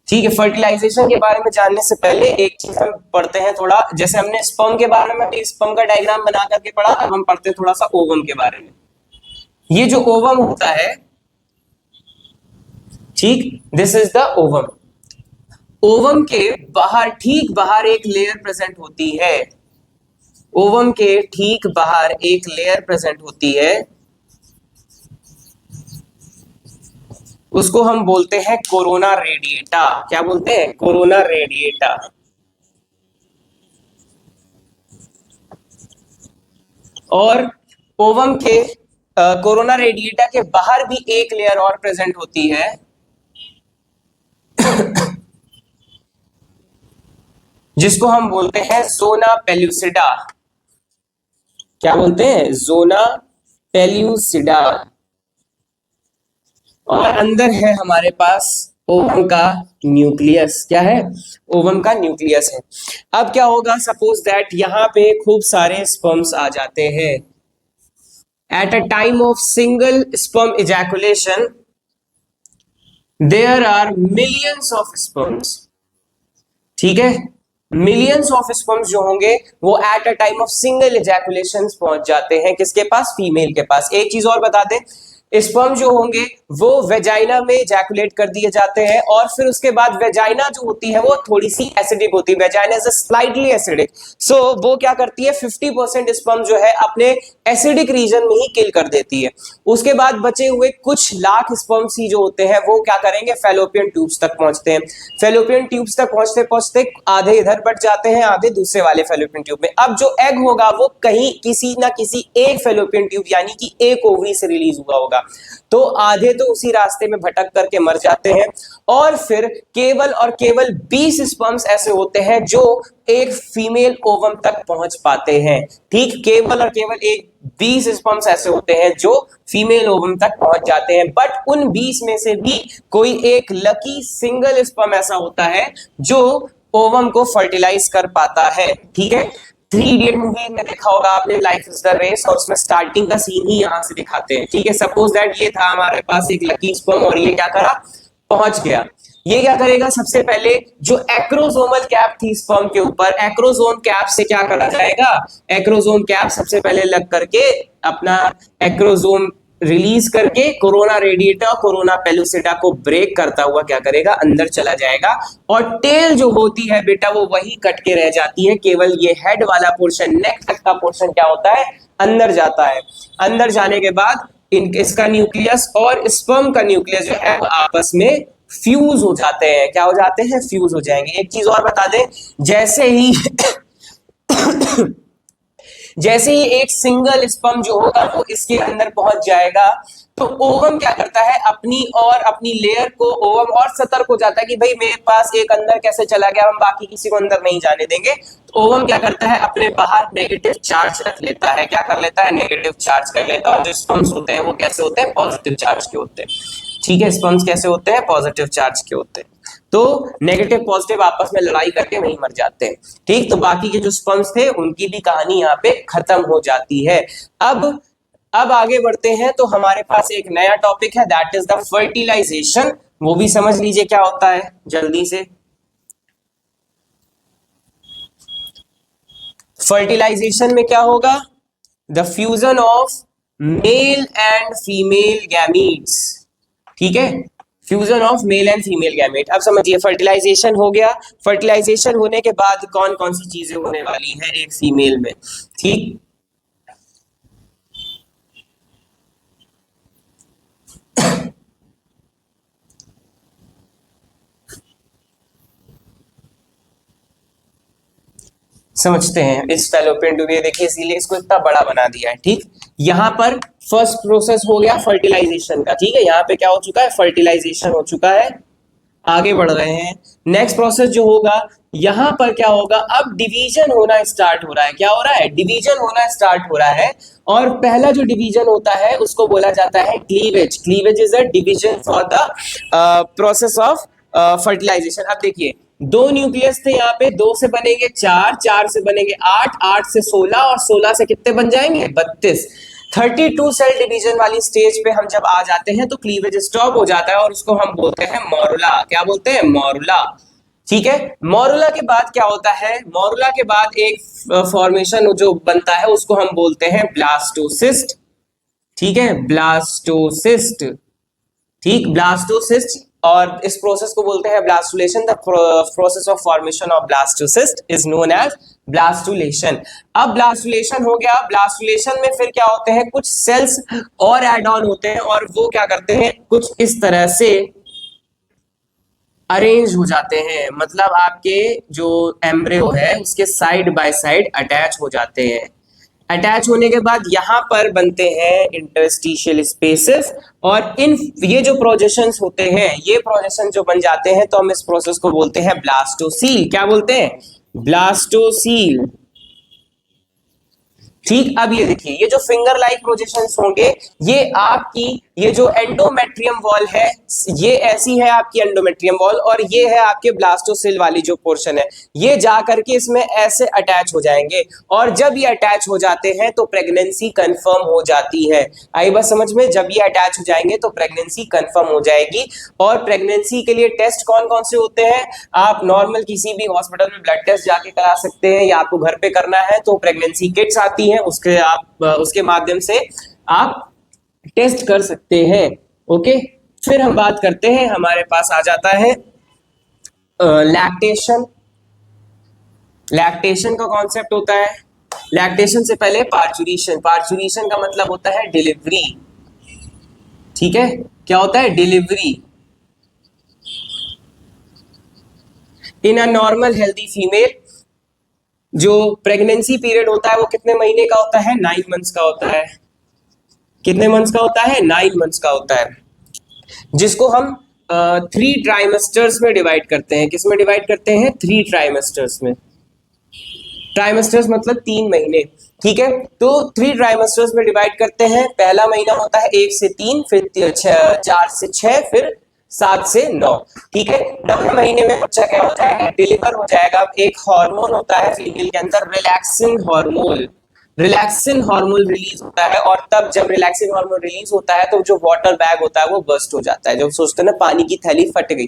ठीक है, फर्टिलाइजेशन के बारे में जानने से पहले एक चीज हम पढ़ते हैं थोड़ा, जैसे हमने स्पर्म के बारे में स्पर्म का डायग्राम बना करके पढ़ा, अब हम पढ़ते हैं थोड़ा सा ओवम के बारे में। ये जो ओवम होता है, ठीक, this is the ovum. Ovum के बाहर, ठीक बाहर एक लेयर प्रेजेंट होती है। ओवम के ठीक बाहर एक लेयर प्रेजेंट होती है, उसको हम बोलते हैं कोरोना रेडिएटा। क्या बोलते हैं? Corona radiata. और ओवम के कोरोना रेडिएटा के बाहर भी एक लेयर और प्रेजेंट होती है जिसको हम बोलते हैं जोना पेल्यूसिडा। क्या बोलते हैं? जोना पेल्यूसिडा। और अंदर है हमारे पास ओवम का न्यूक्लियस। क्या है? ओवम का न्यूक्लियस है। अब क्या होगा? सपोज दैट यहां पे खूब सारे स्पर्म्स आ जाते हैं। At a time of single sperm ejaculation there are millions of sperms. ठीक है, मिलियंस ऑफ स्पर्म्स जो होंगे वो at a time of single ejaculation पहुंच जाते हैं किसके पास, फीमेल के पास। एक चीज और बता दें, स्पर्म जो होंगे वो वेजाइना में इजैकुलेट कर दिए जाते हैं और फिर उसके बाद वेजाइना जो होती है वो थोड़ी सी एसिडिक होती है, वेजाइना इज स्लाइटली एसिडिक। सो वो क्या करती है, 50% स्पर्म जो है अपने एसिडिक रीजन में ही किल कर देती है। उसके बाद बचे हुए कुछ लाख स्पर्म्स ही जो होते हैं वो क्या करेंगे, फेलोपियन ट्यूब्स तक पहुंचते हैं। फेलोपियन ट्यूब्स तक पहुंचते पहुंचते आधे इधर बढ़ जाते हैं, आधे दूसरे वाले फेलोपियन ट्यूब में। अब जो एग होगा वो कहीं किसी ना किसी एक फेलोपियन ट्यूब यानी कि एक ओवरी से रिलीज हुआ होगा, तो आधे तो उसी रास्ते में भटक करके मर जाते हैं और फिर केवल और केवल 20 स्पर्म्स ऐसे होते हैं जो एक फीमेल ओवम तक पहुंच पाते हैं। ठीक, केवल और केवल एक 20 स्पर्म्स ऐसे होते हैं जो फीमेल ओवम तक पहुंच जाते हैं। बट उन 20 में से भी कोई एक लकी सिंगल स्पर्म ऐसा होता है जो ओवम को फर्टिलाइज कर पाता है। ठीक है, 3 इडियट मूवी में देखा होगा आपने, लाइफ इज द रेस, और उसमें स्टार्टिंग का सीन ही यहां से दिखाते हैं। ठीक है, सपोज दैट ये था हमारे पास एक लकी स्पर्म और ये क्या करा, पहुंच गया। ये क्या करेगा, सबसे पहले जो एक्रोसोमल कैप थी स्पर्म के ऊपर, एक्रोसोम कैप से क्या करा जाएगा, एक्रोसोम कैप सबसे पहले लग करके अपना एक्रोसोम रिलीज करके कोरोना रेडिएटर, कोरोना पेलुसिडा को ब्रेक करता हुआ क्या करेगा, अंदर चला जाएगा। और टेल जो होती है बेटा वो वही कट के रह जाती है, केवल ये हेड वाला पोर्शन, नेक तक का पोर्शन क्या होता है, अंदर जाता है। अंदर जाने के बाद इसका न्यूक्लियस और स्पर्म का न्यूक्लियस जो है आपस में फ्यूज हो जाते हैं। क्या हो जाते हैं, फ्यूज हो जाएंगे। एक चीज और बता दें, जैसे ही जैसे ही एक सिंगल स्पर्म जो होगा वो इसके अंदर पहुंच जाएगा, तो ओवम क्या करता है, अपनी लेयर को, ओवम और सतर्क हो जाता है कि भाई मेरे पास एक अंदर कैसे चला गया, हम बाकी किसी को अंदर नहीं जाने देंगे। तो ओवम क्या करता है, अपने बाहर नेगेटिव चार्ज रख लेता है। क्या कर लेता है, नेगेटिव चार्ज कर लेता है। और जो स्पर्म्स होते हैं वो कैसे होते हैं, पॉजिटिव चार्ज के होते हैं। ठीक है, स्पर्म्स कैसे होते हैं, पॉजिटिव चार्ज के होते हैं। तो नेगेटिव पॉजिटिव आपस में लड़ाई करके वहीं मर जाते हैं। ठीक, तो बाकी के जो स्पर्म्स थे उनकी भी कहानी यहाँ पे खत्म हो जाती है। अब आगे बढ़ते हैं, तो हमारे पास एक नया टॉपिक है, दैट इज द फर्टिलाइजेशन। वो भी समझ लीजिए क्या होता है जल्दी से। फर्टिलाइजेशन में क्या होगा, the fusion of male and female gametes. ठीक है, fusion of male and female gamete. अब समझिए, फर्टिलाइजेशन हो गया। फर्टिलाइजेशन होने के बाद कौन कौन सी चीजें होने वाली हैं एक फीमेल में। ठीक, समझते हैं इस फैलोपियन ट्यूब, ये देखिए इसीलिए इसको इतना बड़ा बना दिया है। ठीक, यहां पर फर्स्ट प्रोसेस हो गया फर्टिलाइजेशन का। ठीक है, यहां पे क्या हो चुका है, फर्टिलाइजेशन हो चुका है। आगे बढ़ रहे हैं, नेक्स्ट प्रोसेस जो होगा, यहां पर क्या होगा, अब डिवीजन होना स्टार्ट हो रहा है। क्या हो रहा है, डिवीजन होना स्टार्ट हो रहा है। और पहला जो डिवीजन होता है उसको बोला जाता है cleavage. Cleavage is a division for the process of fertilization. अब देखिए, 2 न्यूक्लियस थे यहाँ पे, 2 से बनेंगे 4, 4 से बनेंगे 8, 8 से 16 और 16 से कितने बन जाएंगे, 32। 32 सेल डिवीजन वाली स्टेज पे हम जब आ जाते हैं तो क्लीवेज स्टॉप हो जाता है और उसको हम बोलते हैं मॉरुला। क्या बोलते हैं, मॉरुला। ठीक है, मॉरुला के बाद क्या होता है, मॉरुला के बाद एक फॉर्मेशन जो बनता है उसको हम बोलते हैं ब्लास्टोसिस्ट। ठीक है, ब्लास्टोसिस्ट। ठीक, ब्लास्टोसिस्ट, और इस प्रोसेस को बोलते हैं blastulation. The process of formation of blastocyst is known as blastulation. अब ब्लास्टुलेशन हो गया, ब्लास्टुलेशन में फिर क्या होते हैं, कुछ सेल्स और एड ऑन होते हैं और वो क्या करते हैं, कुछ इस तरह से अरेंज हो जाते हैं। मतलब आपके जो एम्ब्रियो है उसके साइड बाय साइड अटैच हो जाते हैं। अटैच होने के बाद यहां पर बनते हैं इंटरस्टिशियल स्पेसेस, और ये जो प्रोजेक्शंस होते हैं, ये प्रोजेक्शन जो बन जाते हैं तो हम इस प्रोसेस को बोलते हैं ब्लास्टोसील। क्या बोलते हैं, ब्लास्टोसील। ठीक, अब ये देखिए, ये जो फिंगर लाइक प्रोजेक्शंस होंगे, ये आपकी ये जो एंडोमेट्रियम वॉल है, ये ऐसी है आपकी एंडोमेट्रियम वॉल, और ये है आपके ब्लास्टोसिल वाली जो पोर्शन है, ये जा करके इसमें ऐसे अटैच हो जाएंगे, और जब ये अटैच हो जाते हैं तो प्रेगनेंसी कंफर्म हो जाती है। आई बात समझ में? जब ये अटैच हो जाएंगे तो प्रेगनेंसी कंफर्म हो जाएगी। और प्रेगनेंसी के लिए टेस्ट कौन कौन से होते हैं? आप नॉर्मल किसी भी हॉस्पिटल में ब्लड टेस्ट जाके करा सकते हैं, या आपको घर पे करना है तो प्रेगनेंसी किट्स आती हैं, उसके माध्यम से आप टेस्ट कर सकते हैं। ओके, फिर हम बात करते हैं, हमारे पास आ जाता है लैक्टेशन। लैक्टेशन का कॉन्सेप्ट होता है, लैक्टेशन से पहले पार्चुरेशन। पार्चुरेशन का मतलब होता है डिलीवरी। ठीक है, क्या होता है? Delivery. In a normal healthy female जो प्रेगनेंसी पीरियड होता है वो कितने महीने का होता है? 9 मंथ्स का होता है। कितने मंथ्स का होता है? 9 मंथ्स का होता है, जिसको हम 3 ट्राइमेस्टर्स में डिवाइड करते हैं। किस में डिवाइड करते हैं? 3 ट्राइमेस्टर्स में। ट्राइमेस्टर्स मतलब 3 महीने। ठीक है, तो 3 ट्राइमेस्टर्स में डिवाइड करते हैं। पहला महीना होता है 1 से 3, फिर 4 से 6, फिर 7 से 9। ठीक है, 9वें महीने में बच्चा क्या हो जाएगा? डिलीवर हो जाएगा। एक हार्मोन होता है फीमेल के अंदर, relaxin hormone. Relaxin hormone release होता है, और तब जब रिलैक्सिन हार्मोन रिलीज होता है तो जो वाटर बैग होता है वो बर्स्ट हो जाता है। जब सोचते हैं ना पानी की थैली फट गई,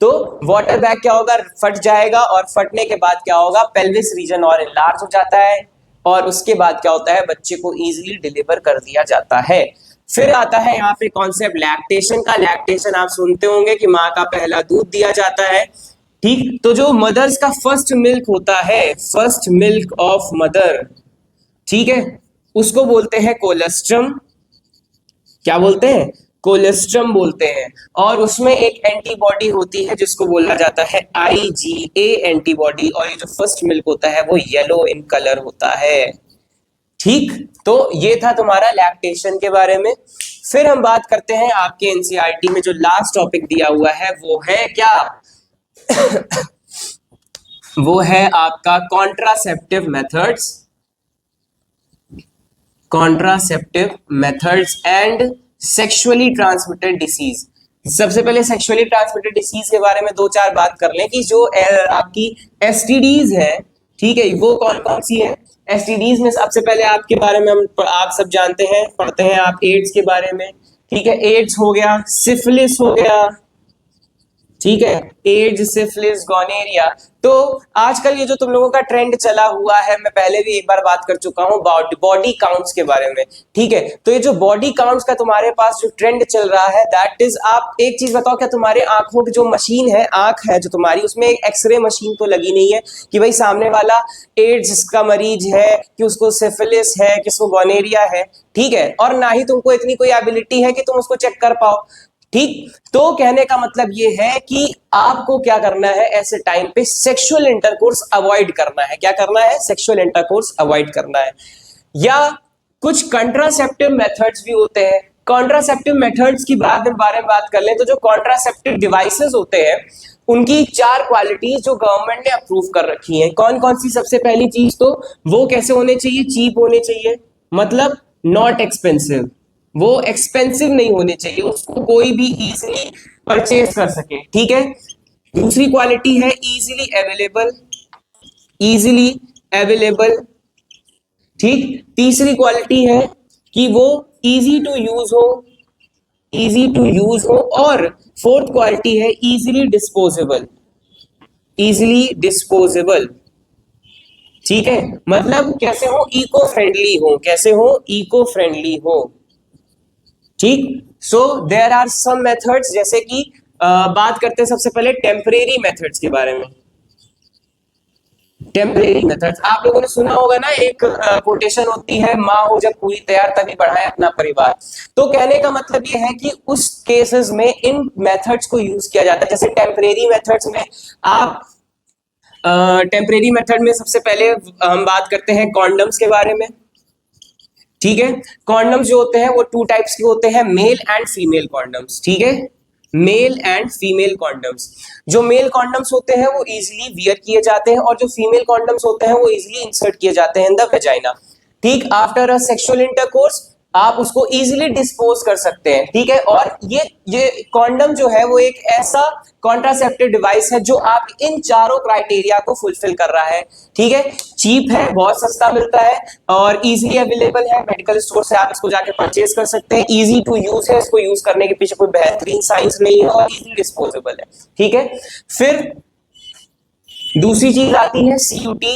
तो वाटर बैग क्या होगा? फट जाएगा, और फटने के बाद क्या होगा? पेल्विस रीजन और इनलार्ज हो जाता है, और उसके बाद क्या होता है? बच्चे को इजीली डिलीवर कर दिया जाता है। फिर आता है यहाँ पे कॉन्सेप्ट लैक्टेशन का। लैक्टेशन आप सुनते होंगे कि माँ का पहला दूध दिया जाता है। ठीक, तो जो मदर्स का फर्स्ट मिल्क होता है, फर्स्ट मिल्क ऑफ मदर, ठीक है, उसको बोलते हैं कोलेस्ट्रम। क्या बोलते हैं? कोलेस्ट्रम बोलते हैं। और उसमें एक एंटीबॉडी होती है जिसको बोला जाता है IgA एंटीबॉडी, और ये जो फर्स्ट मिल्क होता है वो येलो इन कलर होता है। ठीक, तो ये था तुम्हारा लैक्टेशन के बारे में। फिर हम बात करते हैं आपके एनसीईआरटी में जो लास्ट टॉपिक दिया हुआ है वो है क्या? वो है आपका contraceptive methods. Contraceptive methods and sexually transmitted disease. सबसे पहले सेक्सुअली ट्रांसमिटेड डिसीज के बारे में 2-4 बात कर लें कि जो आपकी एसटीडीज है, ठीक है, वो कौन कौन सी है? एसटीडीज में सबसे पहले आपके बारे में आप सब जानते हैं, पढ़ते हैं आप एड्स के बारे में। ठीक है, एड्स हो गया, सिफिलिस हो गया, ठीक है, एड्स, सिफिलिस, गोनेरिया। तो आजकल ये जो तुम लोगों का ट्रेंड चला हुआ है, मैं पहले भी एक बार बात कर चुका हूं बॉडी काउंट्स के बारे में। ठीक है, तो ये जो बॉडी काउंट्स का तुम्हारे पास जो ट्रेंड चल रहा है, दैट इज, आप एक चीज बताओ, क्या तुम्हारे आंखों की जो मशीन है, आंख है जो तुम्हारी, उसमें एक एक्सरे मशीन तो लगी नहीं है कि भाई सामने वाला एड्स का मरीज है, कि उसको सिफिलिस है, कि उसको गोनेरिया है? ठीक है, और ना ही तुमको इतनी कोई एबिलिटी है कि तुम उसको चेक कर पाओ। ठीक, तो कहने का मतलब ये है कि आपको क्या करना है, ऐसे टाइम पे सेक्सुअल इंटरकोर्स अवॉइड करना है। क्या करना है? सेक्सुअल इंटरकोर्स अवॉइड करना है। या कुछ कंट्रासेप्टिव मेथड्स भी होते हैं। कॉन्ट्रासेप्टिव मेथड्स की बारे में बात कर लें तो जो कॉन्ट्रासेप्टिव डिवाइसेस होते हैं उनकी 4 क्वालिटीज जो गवर्नमेंट ने अप्रूव कर रखी हैं। कौन कौन सी? सबसे पहली चीज तो वो कैसे होने चाहिए? चीप होने चाहिए, मतलब नॉट एक्सपेंसिव। वो एक्सपेंसिव नहीं होने चाहिए, उसको कोई भी इजीली परचेज कर सके। ठीक है, दूसरी क्वालिटी है इजीली अवेलेबल। इजीली अवेलेबल, ठीक। तीसरी क्वालिटी है कि वो इजी टू यूज हो, इजी टू यूज हो। और फोर्थ क्वालिटी है इजीली डिस्पोजेबल, इजीली डिस्पोजेबल। ठीक है, मतलब कैसे हो? इको फ्रेंडली हो। कैसे हो? इको फ्रेंडली हो। ठीक, so there are some methods, जैसे कि बात करते हैं सबसे पहले टेम्परेरी मेथड्स के बारे में। टेम्परेरी मेथड्स आप लोगों ने सुना होगा ना, एक कोटेशन होती है, माँ हो जब पूरी तैयार तभी बढ़ाए अपना परिवार। तो कहने का मतलब ये है कि उस केसेस में इन मेथड्स को यूज किया जाता है। जैसे टेम्परेरी मेथड्स में आप टेम्परेरी मेथड में सबसे पहले हम बात करते हैं कॉन्डम्स के बारे में। ठीक है, कॉन्डम्स जो होते हैं वो 2 टाइप्स के होते हैं, मेल एंड फीमेल कॉन्डम्स। ठीक है, मेल एंड फीमेल कॉन्डम्स। जो मेल कॉन्डम्स होते हैं वो इजीली वियर किए जाते हैं, और जो फीमेल कॉन्डम्स होते हैं वो इजीली इंसर्ट किए जाते हैं इन द वेजाइना। ठीक, आफ्टर अ सेक्सुअल इंटरकोर्स आप उसको इजीली डिस्पोज कर सकते हैं, ठीक है। और ये कॉन्डम जो है वो एक ऐसा कॉन्ट्रासेप्टिव डिवाइस है जो आप इन चारों क्राइटेरिया को फुलफिल कर रहा है, ठीक है। चीप है, बहुत सस्ता मिलता है और इजीली अवेलेबल है, मेडिकल स्टोर से आप इसको जाके परचेज कर सकते हैं। इजी टू यूज है, इसको यूज करने के पीछे कोई बेहतरीन साइंस नहीं है और इजीली डिस्पोजेबल है, ठीक है। फिर दूसरी चीज आती है सीयूटी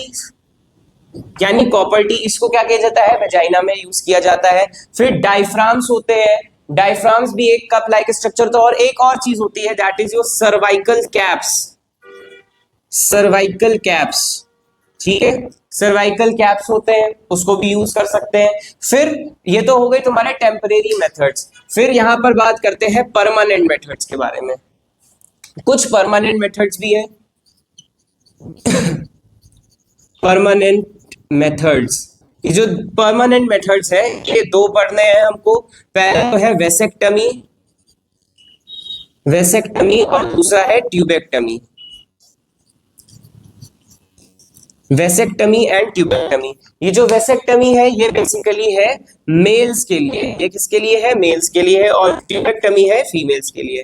यानी कॉपर टी, इसको क्या किया जाता है, वेजाइना में यूज किया जाता है। फिर डायफ्राम्स होते हैं, डायफ्राम्स भी एक कप लाइक स्ट्रक्चर, तो और एक और चीज होती है that is your cervical caps, cervical caps, ठीक है। सर्वाइकल कैप्स होते हैं, उसको भी यूज कर सकते हैं। फिर ये तो हो गई तुम्हारे टेम्परेरी मेथड्स। फिर यहां पर बात करते हैं परमानेंट मेथड्स के बारे में। कुछ परमानेंट मेथड्स भी है, परमानेंट मेथड्स। ये जो परमानेंट मेथड्स है ये दो पढ़ने हैं हमको। पहला तो है वेसेक्टमी, वेसेक्टमी और दूसरा है ट्यूबेक्टमी, वेसेक्टमी एंड ट्यूबेक्टमी। ये जो वेसेक्टमी है ये बेसिकली है मेल्स के लिए, ये किसके लिए है, मेल्स के लिए है, और ट्यूबेक्टमी है फीमेल्स के लिए।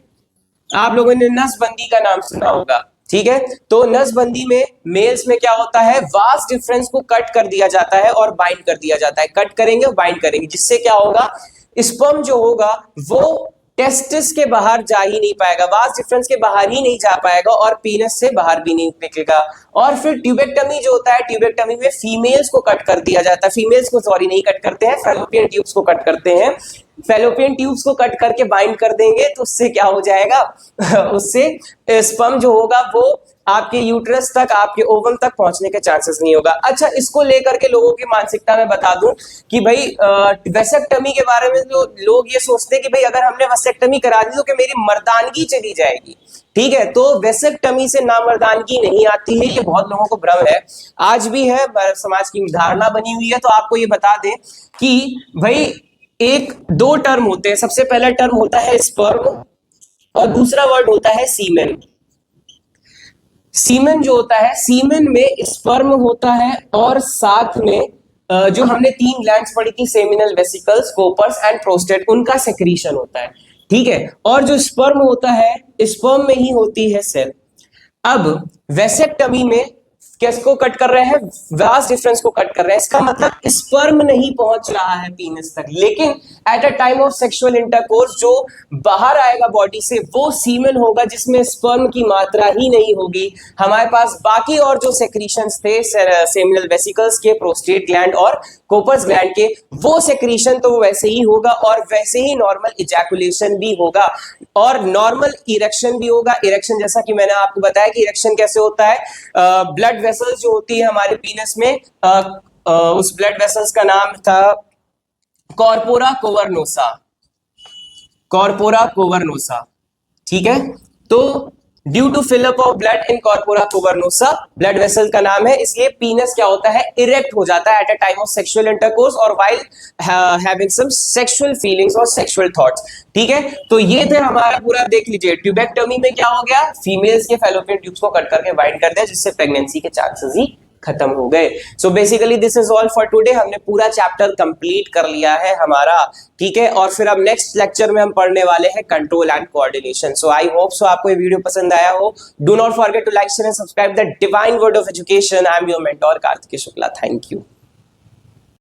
आप लोगों ने नसबंदी का नाम सुना होगा, ठीक है। तो नसबंदी में मेल्स में क्या होता है, वास्ट डिफरेंस को कट कर दिया जाता है और बाइंड कर दिया जाता है, कट करेंगे और बाइंड करेंगे, जिससे क्या होगा, स्पर्म जो होगा वो टेस्टिस के बाहर जा ही नहीं पाएगा, वास्ट डिफरेंस के बाहर ही नहीं जा पाएगा और पीनस से बाहर भी नहीं निकलेगा। और फिर ट्यूबेक्टमी जो होता है, ट्यूबेक्टमी में फीमेल्स को कट कर दिया जाता है, फीमेल्स को सॉरी नहीं कट करते हैं, फैलोपियन ट्यूब्स को कट करते हैं। फैलोपियन ट्यूब्स को कट करके बाइंड कर देंगे तो उससे क्या हो जाएगा उससे स्पर्म जो होगा वो आपके यूट्रस तक, आपके ओवम तक पहुंचने के चांसेस नहीं होगा। अच्छा, इसको लेकर के लोगों की मानसिकता में बता दूं कि भाई वेसेक्टमी के बारे में जो लोग ये सोचते हैं कि भाई अगर हमने वेसेक्टमी करा दी तो कि मेरी मर्दानगी चली जाएगी, ठीक है। तो वेसेक्टमी से नामर्दानगी नहीं आती है, ये बहुत लोगों को भ्रम है, आज भी है, समाज की धारणा बनी हुई है। तो आपको ये बता दें कि भाई एक दो टर्म होते हैं, सबसे पहला टर्म होता है स्पर्म और दूसरा वर्ड होता है सीमेन। सीमेन जो होता है, सीमेन में स्पर्म होता है और साथ में जो हमने तीन ग्लैंड्स पढ़ी थी, सेमिनल वेसिकल्स, कोपर्स एंड प्रोस्टेट, उनका सेक्रीशन होता है, ठीक है। और जो स्पर्म होता है, स्पर्म में ही होती है सेल। अब वेसेक्टमी में किसको कट कर रहे हैं, वास्ट डिफरेंस को कट कर रहे हैं, इसका मतलब स्पर्म नहीं पहुंच रहा है पीनस तक, लेकिन eight a time of sexual intercourse जो बाहर आएगा बॉडी से वो सीमेन होगा जिसमें स्पर्म की मात्रा ही नहीं होगी। हमारे पास बाकी और जो सेक्रीशंस थे सेमिनल वेसिकल्स के, प्रोस्टेट ग्लैंड और कोपर्स ग्लैंड के, वो सेक्रीशन तो वैसे ही होगा और वैसे ही नॉर्मल इजैकुलेशन भी होगा और नॉर्मल इरेक्शन भी होगा। इरेक्शन जैसा कि मैंने आपको बताया कि इरेक्शन कैसे होता है, ब्लड वेसल्स जो होती है हमारे पीनस में, उस ब्लड वेसल्स का नाम था कॉर्पोरा कोवर्नोसा, कॉर्पोरा कोवर्नोसा, ठीक है। तो due to fill up of blood in corpora cavernosa, blood vessel का नाम है, इसलिए पीनस क्या होता है, इरेक्ट हो जाता है at a time of sexual intercourse और while having some sexual feelings और सेक्सुअल थॉट्स, ठीक है। तो ये थे हमारा पूरा, देख लीजिए ट्यूबेक्टमी में क्या हो गया, फीमेल्स के फैलोपियन ट्यूब्स को कट करके बाइंड कर दिया जिससे प्रेगनेंसी के चांसेस ही खत्म हो गए। So basically this is all for today, हमने पूरा चैप्टर कंप्लीट कर लिया है हमारा, ठीक है। और फिर अब नेक्स्ट लेक्चर में हम पढ़ने वाले हैं control and coordination. So I hope so आपको ये वीडियो पसंद आया हो। Do not forget to like share and subscribe the divine word of education. I am your mentor Kartikeya Shukla. Thank you.